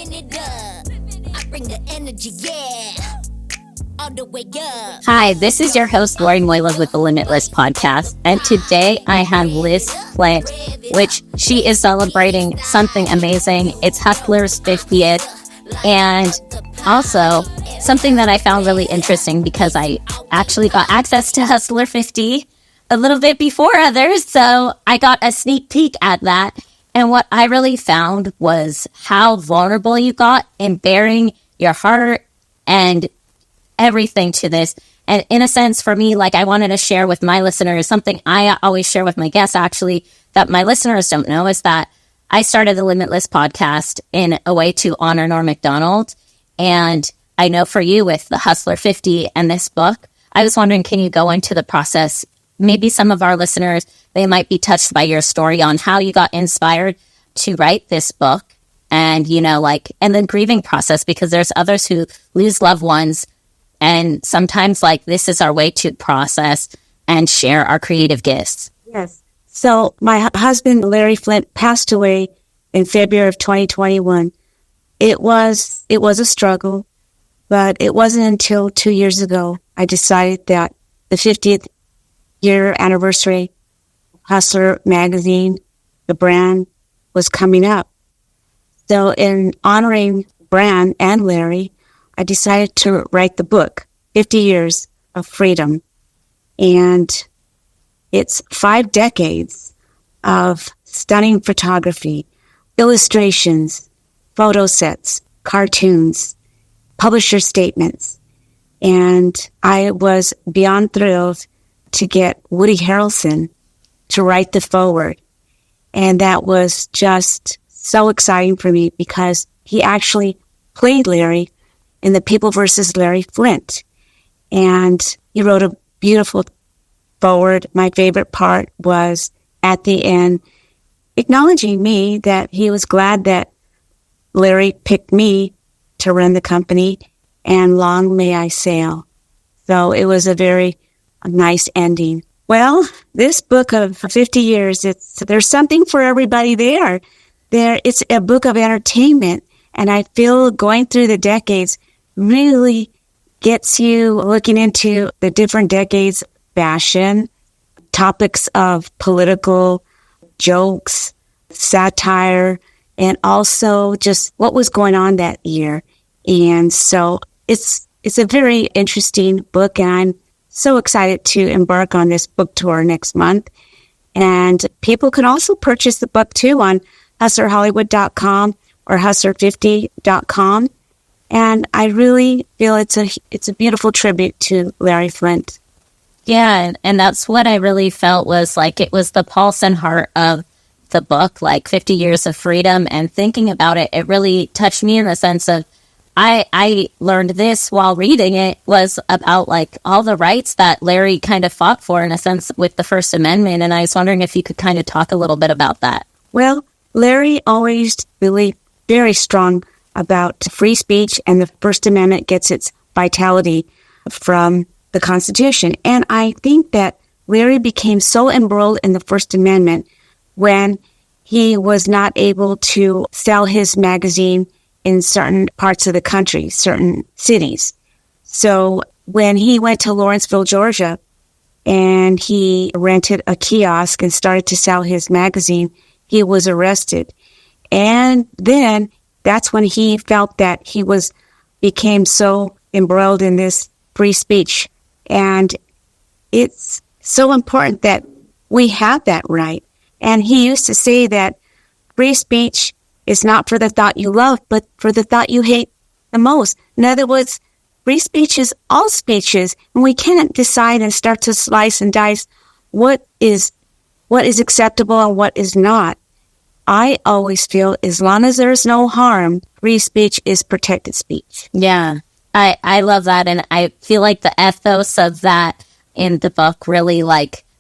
Living it up. I bring the energy, yeah. All the way up. Hi, this is your host, Lori Moilov with the Limitless Podcast. And today I have Liz Flynt, which she is celebrating something amazing. It's Hustler's 50th. And also something that I found really interesting because I actually got access to Hustler 50 a little bit before others. So I got a sneak peek at that. And what I really found was how vulnerable you got in bearing your heart and everything to this. And in a sense, for me, like I wanted to share with my listeners, something I always share with my guests, actually, that my listeners don't know, is that I started the Limitless Podcast in a way to honor Norm Macdonald. And I know for you with the Hustler 50 and this book, I was wondering, can you go into the process? Maybe some of our listeners, they might be touched by your story on how you got inspired to write this book and, and the grieving process, because there's others who lose loved ones. And sometimes this is our way to process and share our creative gifts. Yes. So my husband, Larry Flynt, passed away in February of 2021. It was a struggle, but it wasn't until 2 years ago I decided that the 50th year anniversary Hustler magazine, the brand, was coming up. So in honoring brand and Larry, I decided to write the book, 50 Years of Freedom. And it's 5 decades of stunning photography, illustrations, photo sets, cartoons, publisher statements. And I was beyond thrilled to get Woody Harrelson to write the foreword. And that was just so exciting for me because he actually played Larry in the People vs. Larry Flynt. And he wrote a beautiful foreword. My favorite part was at the end, acknowledging me that he was glad that Larry picked me to run the company, and long may I sail. So it was a very nice ending. Well, this book of 50 years, there's something for everybody there. It's a book of entertainment, and I feel going through the decades really gets you looking into the different decades, fashion, topics of political jokes, satire, and also just what was going on that year. And so it's a very interesting book, and I'm so excited to embark on this book tour next month. And people can also purchase the book too on hustlerhollywood.com or hustler50.com. And I really feel it's a beautiful tribute to Larry Flynt. Yeah, and that's what I really felt was it was the pulse and heart of the book, 50 Years of Freedom. And thinking about it, it really touched me in the sense of I learned this while reading it was about all the rights that Larry kind of fought for in a sense with the First Amendment. And I was wondering if you could kind of talk a little bit about that. Well, Larry always believed very strong about free speech, and the First Amendment gets its vitality from the Constitution. And I think that Larry became so embroiled in the First Amendment when he was not able to sell his magazine in certain parts of the country, certain cities. So when he went to Lawrenceville, Georgia, and he rented a kiosk and started to sell his magazine, he was arrested. And then that's when he felt that he became so embroiled in this free speech. And it's so important that we have that right. And he used to say that free speech is not for the thought you love, but for the thought you hate the most. In other words, free speech is all speeches, and we can't decide and start to slice and dice what is acceptable and what is not. I always feel as long as there's no harm, free speech is protected speech. Yeah, I love that. And I feel like the ethos of that in the book really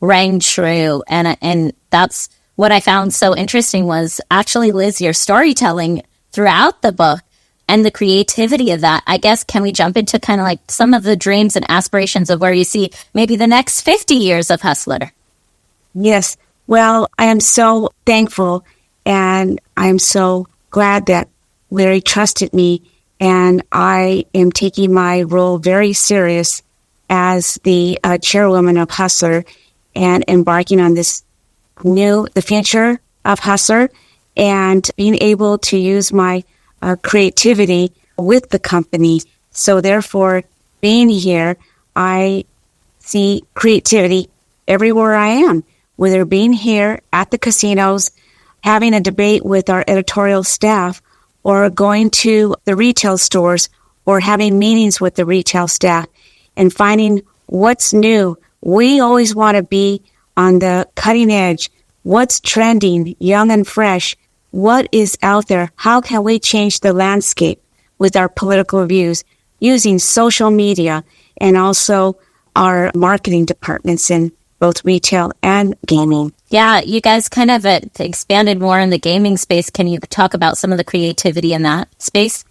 rang true. And that's what I found so interesting was actually, Liz, your storytelling throughout the book and the creativity of that. I guess, can we jump into kind of some of the dreams and aspirations of where you see maybe the next 50 years of Hustler? Yes. Well, I am so thankful, and I'm so glad that Larry trusted me, and I am taking my role very serious as the chairwoman of Hustler and embarking on the future of Hustler, and being able to use my creativity with the company. So therefore, being here, I see creativity everywhere I am, whether being here at the casinos, having a debate with our editorial staff, or going to the retail stores, or having meetings with the retail staff and finding what's new. We always want to be on the cutting edge. What's trending, young and fresh? What is out there? How can we change the landscape with our political views using social media and also our marketing departments in both retail and gaming? Yeah, you guys kind of expanded more in the gaming space. Can you talk about some of the creativity in that space?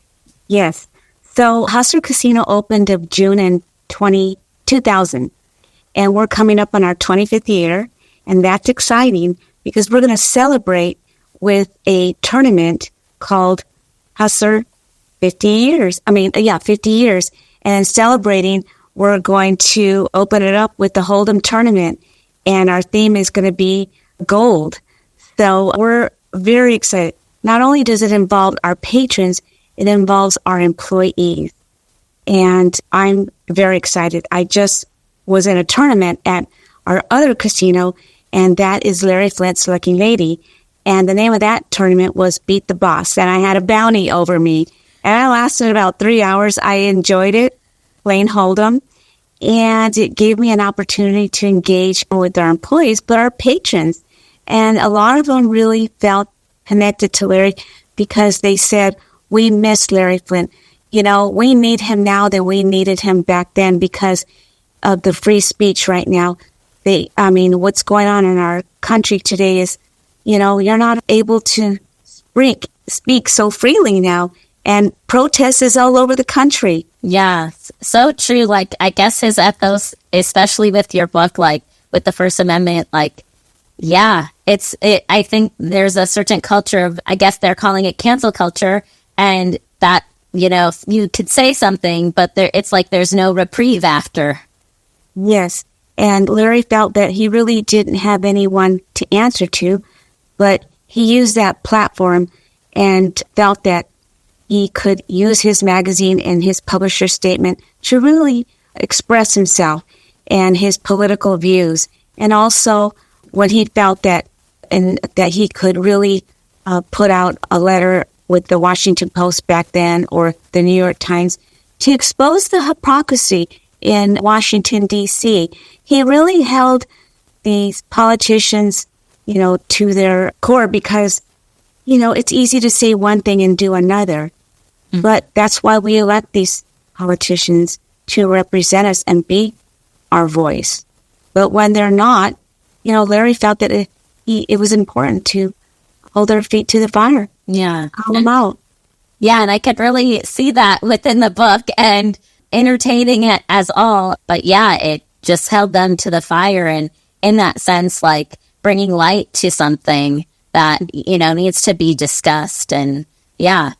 Yes. So Hustler Casino opened in June in 2000, and we're coming up on our 25th year, and that's exciting because we're going to celebrate with a tournament called Hustler 50 years. 50 years. And celebrating, we're going to open it up with the Hold'em tournament, and our theme is going to be gold. So we're very excited. Not only does it involve our patrons, it involves our employees. And I'm very excited. I just was in a tournament at our other casino, and that is Lori Flynt's Lucky Lady. And the name of that tournament was Beat the Boss. And I had a bounty over me. And it lasted about 3 hours. I enjoyed it, playing Hold'em. And it gave me an opportunity to engage with our employees, but our patrons. And a lot of them really felt connected to Larry because they said, we miss Larry Flynt. You know, we need him now than we needed him back then because of the free speech right now. What's going on in our country today is, you're not able to speak so freely now. And protest is all over the country. Yeah, so true. Like, I guess his ethos, especially with your book, like with the First Amendment, I think there's a certain culture of, I guess they're calling it cancel culture, and that, you could say something, but it's like there's no reprieve after. Yes, and Larry felt that he really didn't have anyone to answer to, but he used that platform and felt that he could use his magazine and his publisher statement to really express himself and his political views. And also when he felt that he could really put out a letter with the Washington Post back then or the New York Times to expose the hypocrisy in Washington, D.C. He really held these politicians, to their core because, it's easy to say one thing and do another. But that's why we elect these politicians to represent us and be our voice. But when they're not, Larry felt that it was important to hold their feet to the fire. Yeah. Call them out. Yeah, and I could really see that within the book and entertaining it as all. But yeah, it just held them to the fire. And in that sense, like bringing light to something that, needs to be discussed. And yeah.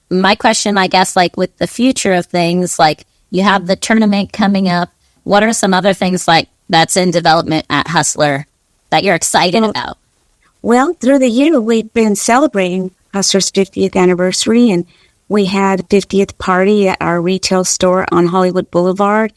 My question, I guess, like with the future of things, like you have the tournament coming up. What are some other things like that's in development at Hustler that you're excited about? Well, through the year, we've been celebrating Hustler's 50th anniversary, and we had a 50th party at our retail store on Hollywood Boulevard.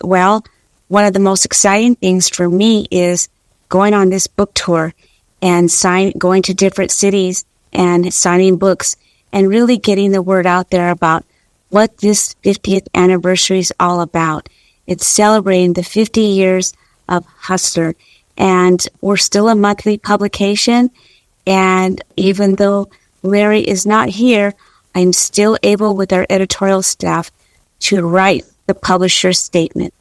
Well, one of the most exciting things for me is going on this book tour and going to different cities and signing books and really getting the word out there about what this 50th anniversary is all about. It's celebrating the 50 years of Hustler. And we're still a monthly publication. And even though Larry is not here, I'm still able with our editorial staff to write the publisher's statement.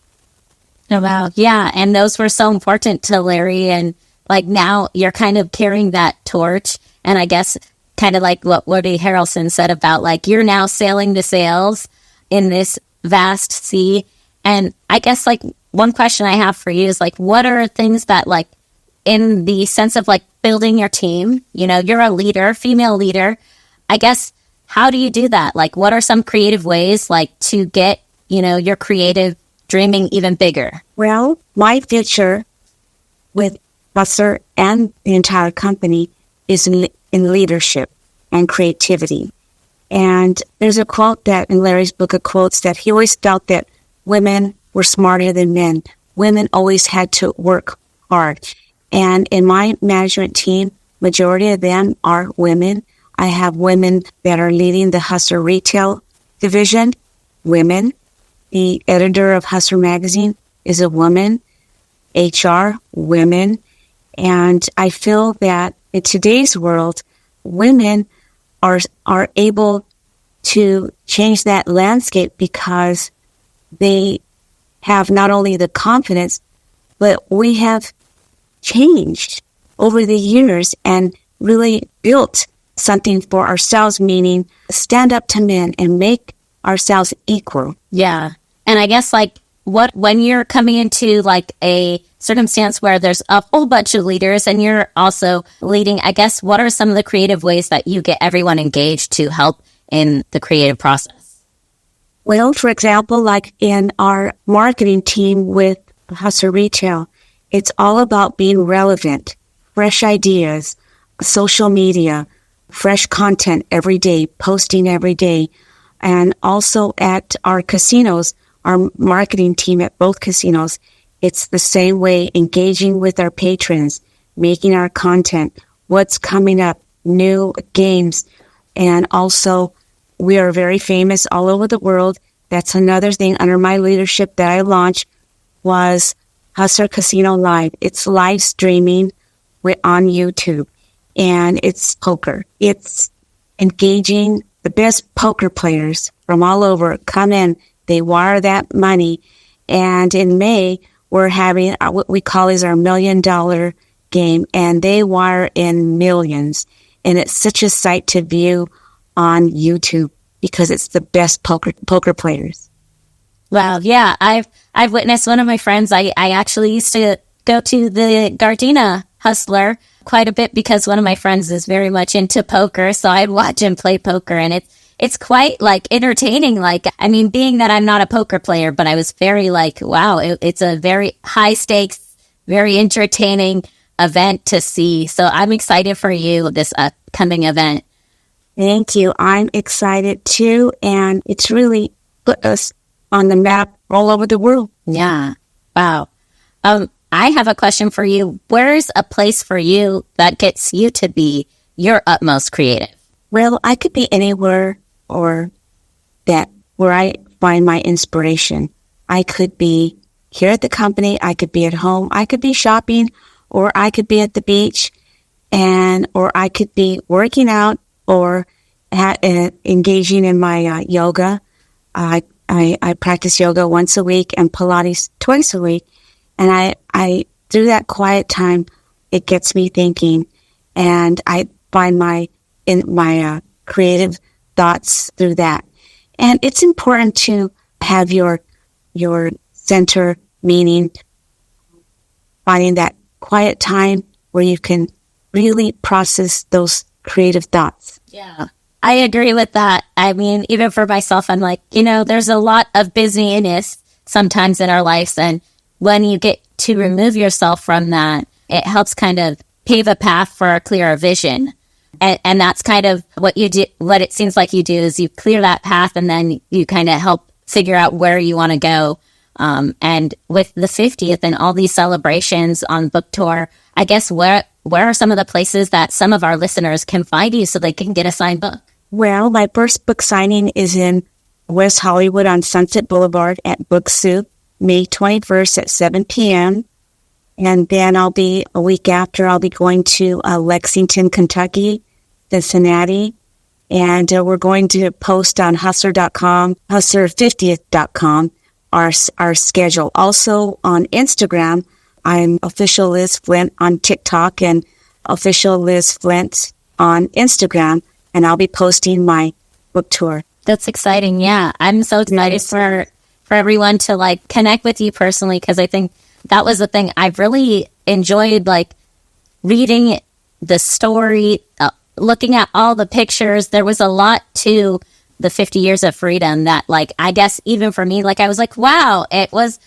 Oh, wow. Yeah. And those were so important to Larry. And like now you're kind of carrying that torch. And I guess kind of like what Woody Harrelson said about like, you're now sailing the sails in this vast sea. And I guess like one question I have for you is like, what are things that like in the sense of like building your team, you're a leader, female leader, I guess, how do you do that? Like, what are some creative ways, like, to get, your creative dreaming even bigger? Well, my future with Hustler and the entire company is in leadership and creativity. And there's a quote that in Larry's book of quotes that he always felt that women were smarter than men. Women always had to work hard. And in my management team, majority of them are women. I have women that are leading the Hustler retail division, women. The editor of Hustler magazine is a woman. HR, women. And I feel that in today's world, women are able to change that landscape because they have not only the confidence, but we have changed over the years and really built something for ourselves, meaning stand up to men and make ourselves equal. Yeah. And I guess when you're coming into like a circumstance where there's a whole bunch of leaders and you're also leading, I guess, what are some of the creative ways that you get everyone engaged to help in the creative process? Well, for example, like in our marketing team with Hustler Retail, it's all about being relevant, fresh ideas, social media, fresh content every day, posting every day. And also at our casinos, our marketing team at both casinos, it's the same way, engaging with our patrons, making our content, what's coming up, new games. And also, we are very famous all over the world. That's another thing under my leadership that I launched was Hustler Casino Live. It's live streaming on YouTube, and it's poker. It's engaging the best poker players from all over. Come in, they wire that money, and in May, we're having what we call is our $1 million game, and they wire in millions. And it's such a sight to view on YouTube because it's the best poker players. Wow. Yeah. I've witnessed one of my friends. I actually used to go to the Gardena Hustler quite a bit because one of my friends is very much into poker. So I'd watch him play poker, and it's quite like entertaining. Like, I mean, being that I'm not a poker player, but I was very like, wow, it's a very high stakes, very entertaining event to see. So I'm excited for you, this upcoming event. Thank you. I'm excited too. And it's really put us on the map all over the world. Yeah. Wow. I have a question for you. Where's a place for you that gets you to be your utmost creative? Well, I could be anywhere or that where I find my inspiration. I could be here at the company. I could be at home. I could be shopping, or I could be at the beach, or I could be working out or engaging in my yoga. I practice yoga once a week and Pilates twice a week. And I through that quiet time, it gets me thinking, and I find my creative thoughts through that. And it's important to have your center, meaning finding that quiet time where you can really process those creative thoughts. Yeah, I agree with that. I mean, even for myself, I'm like, there's a lot of busyness sometimes in our lives. And when you get to remove yourself from that, it helps kind of pave a path for a clearer vision. And that's kind of what you do. What it seems like you do is you clear that path, and then you kind of help figure out where you want to go. And with the 50th and all these celebrations on book tour, I guess where are some of the places that some of our listeners can find you so they can get a signed book? Well, my first book signing is in West Hollywood on Sunset Boulevard at Book Soup, May 21st at 7 p.m. And then a week after, I'll be going to Lexington, Kentucky, Cincinnati. And we're going to post on hustler.com, hustler50th.com, our schedule. Also on Instagram, I'm official Liz Flynt on TikTok and official Liz Flynt on Instagram. And I'll be posting my book tour. That's exciting. Yeah. I'm so excited for everyone to connect with you personally, because I think that was the thing. I've really enjoyed reading the story, looking at all the pictures, there was a lot to the 50 years of freedom that, like, I guess even for me, like, I was like, wow, it was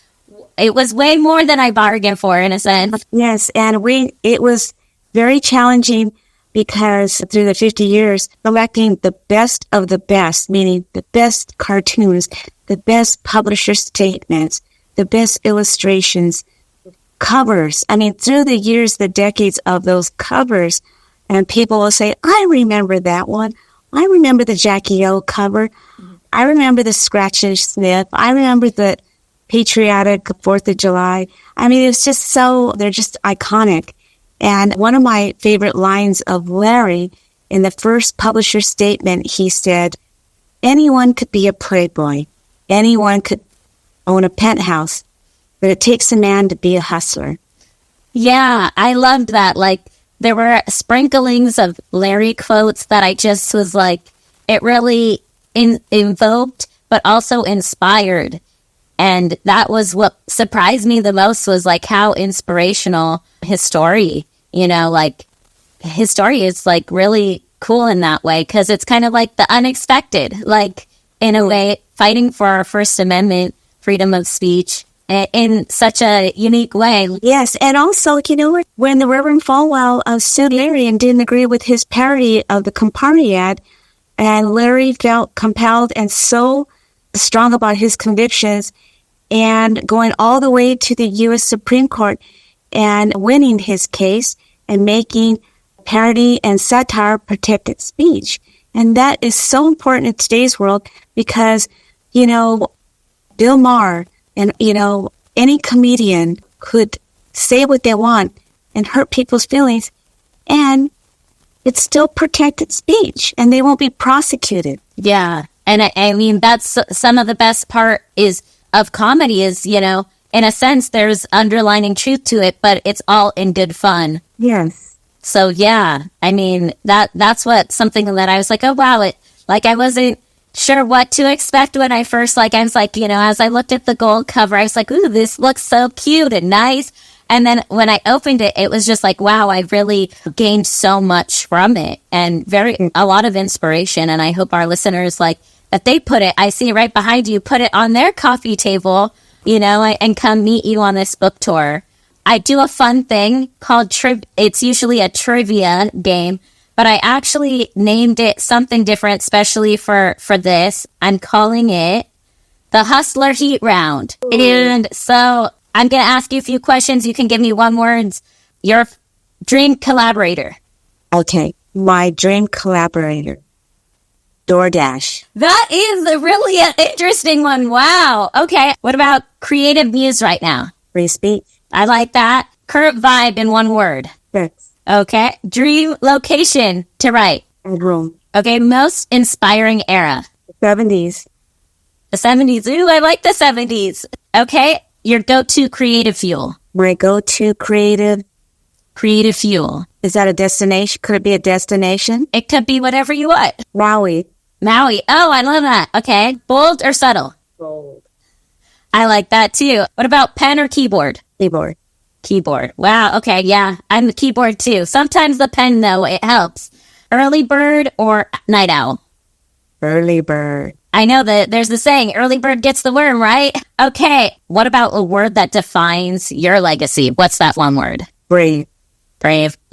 way more than I bargained for, in a sense. Yes, and it was very challenging because through the 50 years, selecting the best of the best, meaning the best cartoons, the best publisher statements, the best illustrations, covers. I mean, through the years, the decades of those covers, and people will say, I remember that one. I remember the Jackie O cover. I remember the Scratch and Sniff. I remember the patriotic 4th of July. I mean, it's just they're just iconic. And one of my favorite lines of Larry, in the first publisher statement, he said, anyone could be a playboy. Anyone could own a penthouse, but it takes a man to be a hustler. Yeah, I loved that. Like, there were sprinklings of Larry quotes that I just was like, it really invoked, but also inspired. And that was what surprised me the most, was like how inspirational his story, like his story is like really cool in that way, because it's kind of like the unexpected, like in a way, fighting for our First Amendment, freedom of speech in such a unique way. Yes, and also, when the Reverend Falwell sued Larry and didn't agree with his parody of the Campari ad, and Larry felt compelled and so strong about his convictions, and going all the way to the U.S. Supreme Court and winning his case and making parody and satire protected speech. And that is so important in today's world because, Bill Maher and, any comedian could say what they want and hurt people's feelings, and it's still protected speech, and they won't be prosecuted. Yeah. And I mean, that's some of the best part of comedy is, in a sense, there's underlining truth to it, but it's all in good fun. Yes. So, yeah, I mean, that's something that I was like, oh, wow, I wasn't sure what to expect when I first, I was like, as I looked at the gold cover, I was like, ooh, this looks so cute and nice. And then when I opened it, it was just like, wow, I really gained so much from it and a lot of inspiration. And I hope our listeners that they put it, I see right behind you, put it on their coffee table, and come meet you on this book tour. I do a fun thing called it's usually a trivia game, but I actually named it something different, especially for this. I'm calling it the Hustler Heat Round. Ooh. And so I'm going to ask you a few questions. You can give me one word. Your dream collaborator. Okay. My dream collaborator. DoorDash. That is a really interesting one. Wow. Okay. What about creative muse right now? Free speech. I like that. Current vibe in one word. Yes. Okay. Dream location to write. Room. Okay. Most inspiring era. The 70s. The 70s. Ooh, I like the 70s. Okay. Your go-to creative fuel. My go-to creative fuel. Is that a destination? Could it be a destination? It could be whatever you want. Maui. Oh, I love that. Okay. Bold or subtle? Bold. I like that too. What about pen or keyboard? Keyboard. Wow. Okay. Yeah. I'm the keyboard too. Sometimes the pen though, it helps. Early bird or night owl? Early bird. I know that there's the saying, early bird gets the worm, right? Okay. What about a word that defines your legacy? What's that one word? Brave.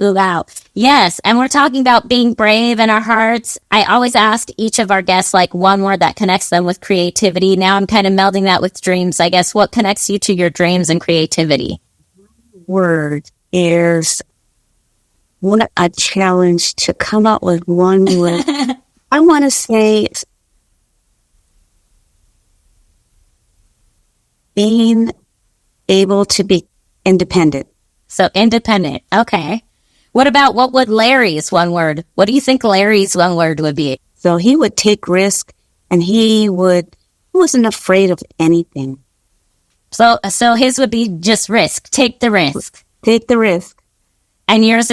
Ooh, wow. Yes. And we're talking about being brave in our hearts. I always ask each of our guests one word that connects them with creativity. Now I'm kind of melding that with dreams. I guess what connects you to your dreams and creativity? Word is what a challenge to come up with one word. I want to say being able to be independent. So independent. Okay. What would Larry's one word? What do you think Larry's one word would be? So he would take risk, and he wasn't afraid of anything. So his would be just risk. Take the risk. Take the risk. And yours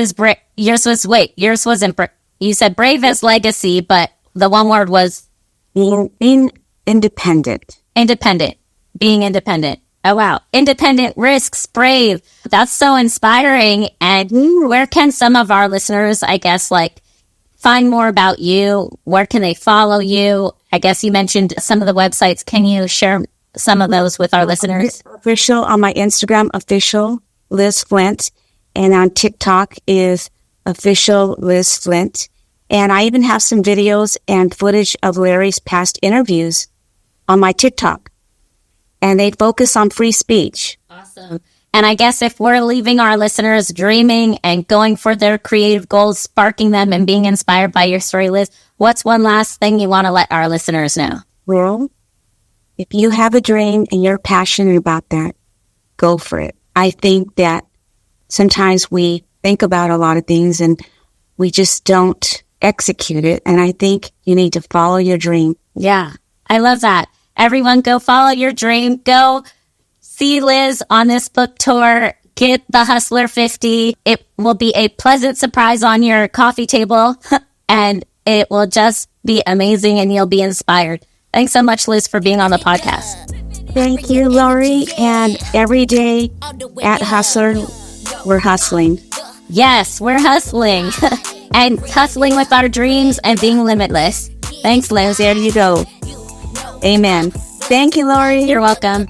wasn't, you said brave as legacy, but the one word was? Being independent. Being independent. Oh, wow. Independent, risks, brave. That's so inspiring. And where can some of our listeners, I guess, find more about you? Where can they follow you? I guess you mentioned some of the websites. Can you share some of those with our listeners? Official on my Instagram, official Liz Flynt. And on TikTok is official Liz Flynt. And I even have some videos and footage of Larry's past interviews on my TikTok. And they focus on free speech. Awesome. And I guess if we're leaving our listeners dreaming and going for their creative goals, sparking them and being inspired by your story, Liz, what's one last thing you want to let our listeners know? Well, if you have a dream and you're passionate about that, go for it. I think that sometimes we think about a lot of things and we just don't execute it. And I think you need to follow your dream. Yeah, I love that. Everyone go follow your dream. Go see Liz on this book tour. Get the Hustler 50. It will be a pleasant surprise on your coffee table and it will just be amazing and you'll be inspired. Thanks so much, Liz, for being on the podcast. Thank you, Lori. And every day at Hustler, we're hustling. Yes, we're hustling and hustling with our dreams and being limitless. Thanks, Liz. There you go. Amen. Thank you, Lori. You're welcome.